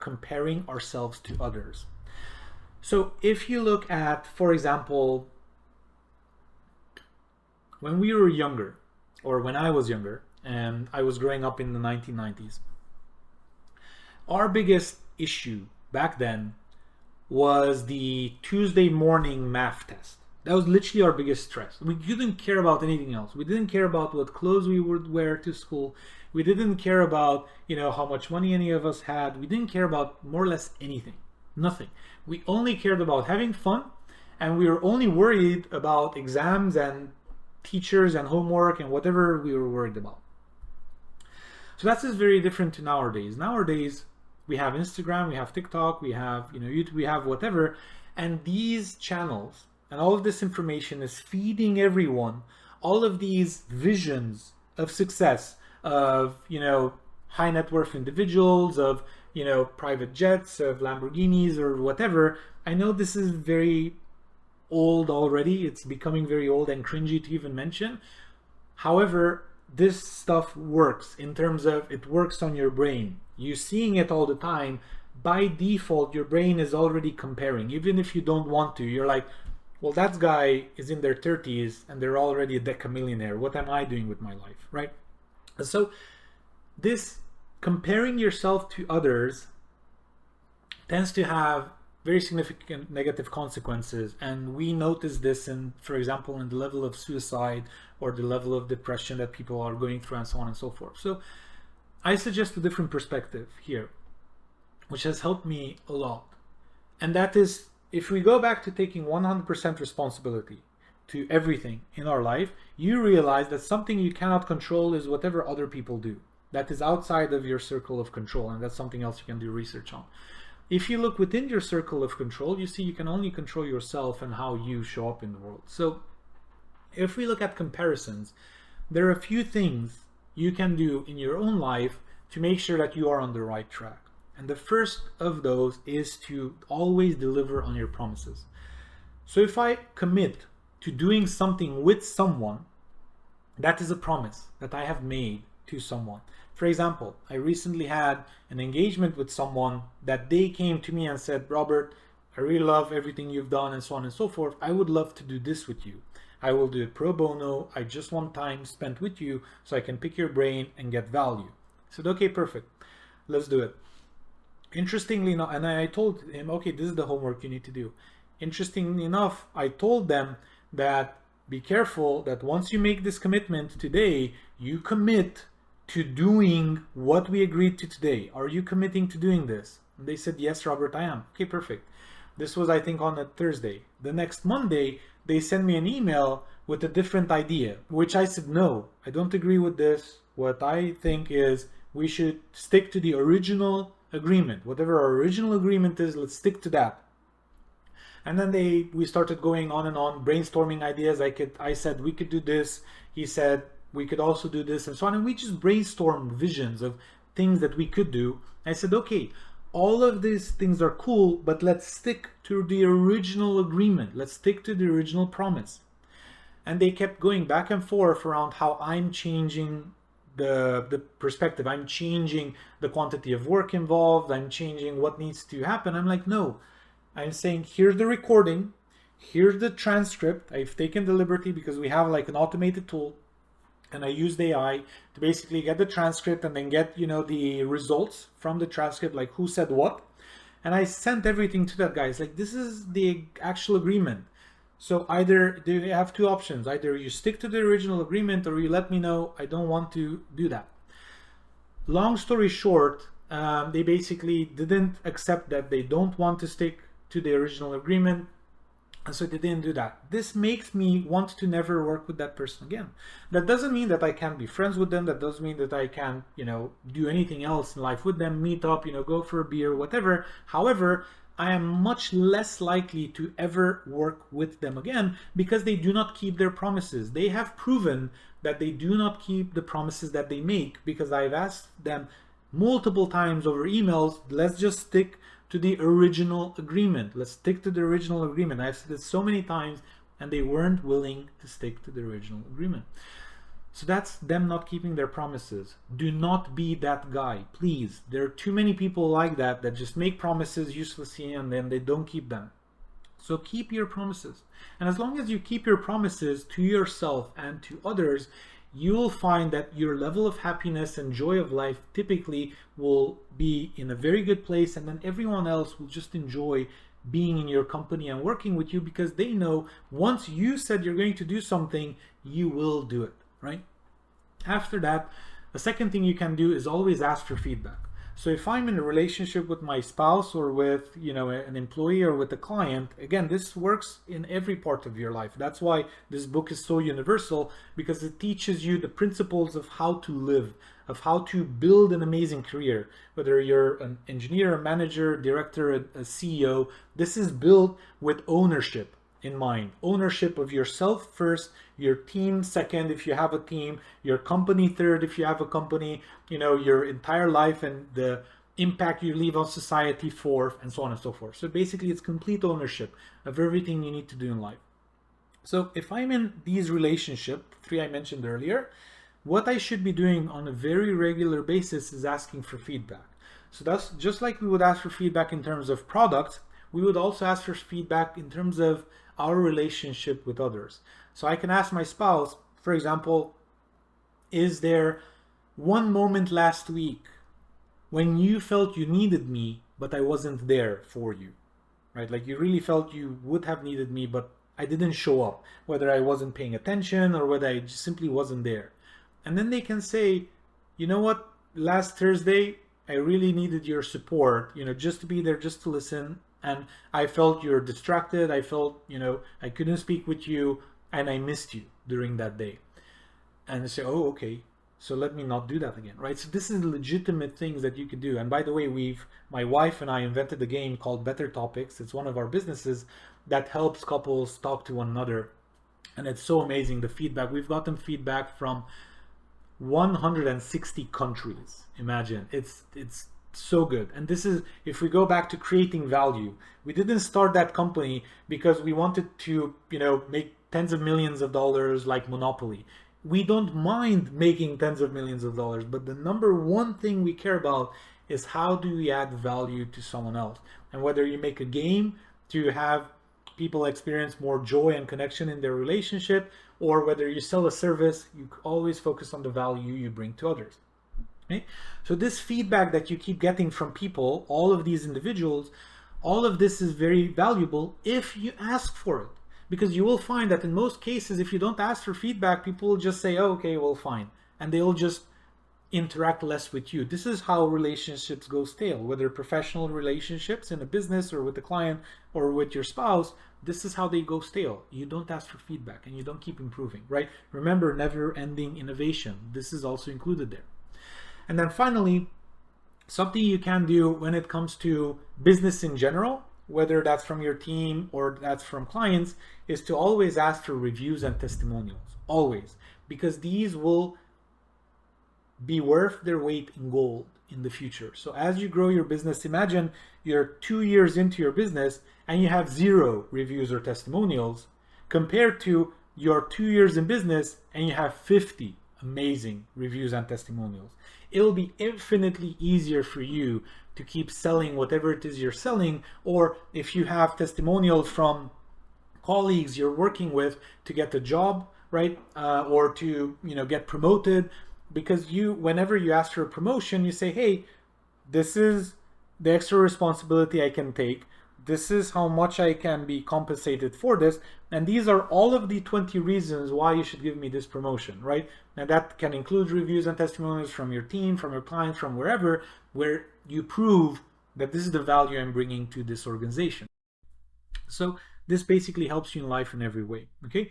comparing ourselves to others. So if you look at, for example, when we were younger, or when I was younger, and I was growing up in the 1990s, our biggest issue back then was the Tuesday morning math test. That was literally our biggest stress. We didn't care about anything else. We didn't care about what clothes we would wear to school. We didn't care about, how much money any of us had. We didn't care about more or less anything. Nothing. We only cared about having fun, and we were only worried about exams and teachers and homework and whatever we were worried about. So that's just very different to nowadays. Nowadays, we have Instagram, we have TikTok, we have YouTube, we have whatever, and these channels and all of this information is feeding everyone all of these visions of success, of high net worth individuals, of private jets, of Lamborghinis or whatever. I know this is very old already. It's becoming very old and cringy to even mention. However, this stuff works in terms of it works on your brain. You're seeing it all the time. By default, your brain is already comparing. Even if you don't want to, you're like, well, that guy is in their 30s and they're already a decamillionaire. What am I doing with my life, right? So this comparing yourself to others tends to have very significant negative consequences, and we notice this in, for example, in the level of suicide or the level of depression that people are going through and so on and so forth. So I suggest a different perspective here, which has helped me a lot, and that is, if we go back to taking 100% responsibility to everything in our life, you realize that something you cannot control is whatever other people do. That is outside of your circle of control, and that's something else you can do research on. If you look within your circle of control, you see you can only control yourself and how you show up in the world. So if we look at comparisons, there are a few things you can do in your own life to make sure that you are on the right track. And the first of those is to always deliver on your promises. So if I commit to doing something with someone, that is a promise that I have made to someone. For example, I recently had an engagement with someone that they came to me and said, Robert, I really love everything you've done and so on and so forth. I would love to do this with you. I will do it pro bono. I just want time spent with you so I can pick your brain and get value. I said, okay, perfect. Let's do it. Interestingly enough, and I told him, okay, this is the homework you need to do. Interestingly enough, I told them that be careful that once you make this commitment today, you commit to doing what we agreed to today. Are you committing to doing this? And they said, yes, Robert, I am. Okay, perfect. This was, I think, on a Thursday. The next Monday, they sent me an email with a different idea, which I said, no, I don't agree with this. What I think is we should stick to the original agreement. Whatever our original agreement is, let's stick to that. And then we started going on and on, brainstorming ideas. I said we could do this. He said we could also do this and so on. And we just brainstormed visions of things that we could do. I said, okay, all of these things are cool, but let's stick to the original agreement. Let's stick to the original promise. And they kept going back and forth around how I'm changing the perspective. I'm changing the quantity of work involved. I'm changing what needs to happen. I'm like, no, I'm saying, here's the recording. Here's the transcript. I've taken the liberty because we have like an automated tool, and I used AI to basically get the transcript and then get, the results from the transcript, like who said what. And I sent everything to that guy. It's like, this is the actual agreement. So either you have two options. Either you stick to the original agreement or you let me know I don't want to do that. Long story short, they basically didn't accept that they don't want to stick to the original agreement. And so they didn't do that. This makes me want to never work with that person again. That doesn't mean that I can't be friends with them. That doesn't mean that I can't, do anything else in life with them, meet up, go for a beer, whatever. However, I am much less likely to ever work with them again because they do not keep their promises. They have proven that they do not keep the promises that they make, because I've asked them multiple times over emails, let's just stick to the original agreement. Let's stick to the original agreement. I've said it so many times and they weren't willing to stick to the original agreement. So that's them not keeping their promises. Do not be that guy, please. There are too many people like that just make promises uselessly and then they don't keep them. So keep your promises. And as long as you keep your promises to yourself and to others, you will find that your level of happiness and joy of life typically will be in a very good place, and then everyone else will just enjoy being in your company and working with you because they know once you said you're going to do something, you will do it, right? After that, the second thing you can do is always ask for feedback. So if I'm in a relationship with my spouse or with, an employee or with a client, again, this works in every part of your life. That's why this book is so universal, because it teaches you the principles of how to live, of how to build an amazing career. Whether you're an engineer, a manager, director, a CEO, this is built with ownership in mind. Ownership of yourself first, your team second if you have a team, your company third if you have a company, your entire life and the impact you leave on society fourth, and so on and so forth. So basically it's complete ownership of everything you need to do in life. So if I'm in these relationships, 3 I mentioned earlier, what I should be doing on a very regular basis is asking for feedback. So that's just like we would ask for feedback in terms of products, we would also ask for feedback in terms of our relationship with others. So I can ask my spouse, for example, is there one moment last week when you felt you needed me, but I wasn't there for you, right? Like you really felt you would have needed me, but I didn't show up, whether I wasn't paying attention or whether I just simply wasn't there. And then they can say, you know what, last Thursday, I really needed your support, just to be there, just to listen. And I felt you're distracted. I felt, I couldn't speak with you and I missed you during that day. And they say, oh, okay, so let me not do that again, right? So this is legitimate things that you could do. And by the way, my wife and I invented a game called Better Topics. It's one of our businesses that helps couples talk to one another. And it's so amazing, the feedback. We've gotten feedback from 160 countries. Imagine, it's so good. And this is, if we go back to creating value, we didn't start that company because we wanted to, make tens of millions of dollars like Monopoly. We don't mind making tens of millions of dollars, but the number one thing we care about is how do we add value to someone else. And whether you make a game to have people experience more joy and connection in their relationship, or whether you sell a service, you always focus on the value you bring to others. Okay? So this feedback that you keep getting from people, all of these individuals, all of this is very valuable if you ask for it. Because you will find that in most cases, if you don't ask for feedback, people will just say, oh, okay, well, fine. And they'll just interact less with you. This is how relationships go stale, whether professional relationships in a business or with a client or with your spouse. This is how they go stale. You don't ask for feedback and you don't keep improving, right? Remember, never-ending innovation. This is also included there. And then finally, something you can do when it comes to business in general, whether that's from your team or that's from clients, is to always ask for reviews and testimonials. Always. Because these will be worth their weight in gold in the future. So as you grow your business, imagine you're 2 years into your business and you have 0 reviews or testimonials, compared to your 2 years in business and you have 50 amazing reviews and testimonials. It'll be infinitely easier for you to keep selling whatever it is you're selling, or if you have testimonials from colleagues you're working with to get a job, right? Or to get promoted, because whenever you ask for a promotion, you say, hey, this is the extra responsibility I can take. This is how much I can be compensated for this. And these are all of the 20 reasons why you should give me this promotion, right? And that can include reviews and testimonials from your team, from your clients, from wherever, where you prove that this is the value I'm bringing to this organization. So this basically helps you in life in every way, okay?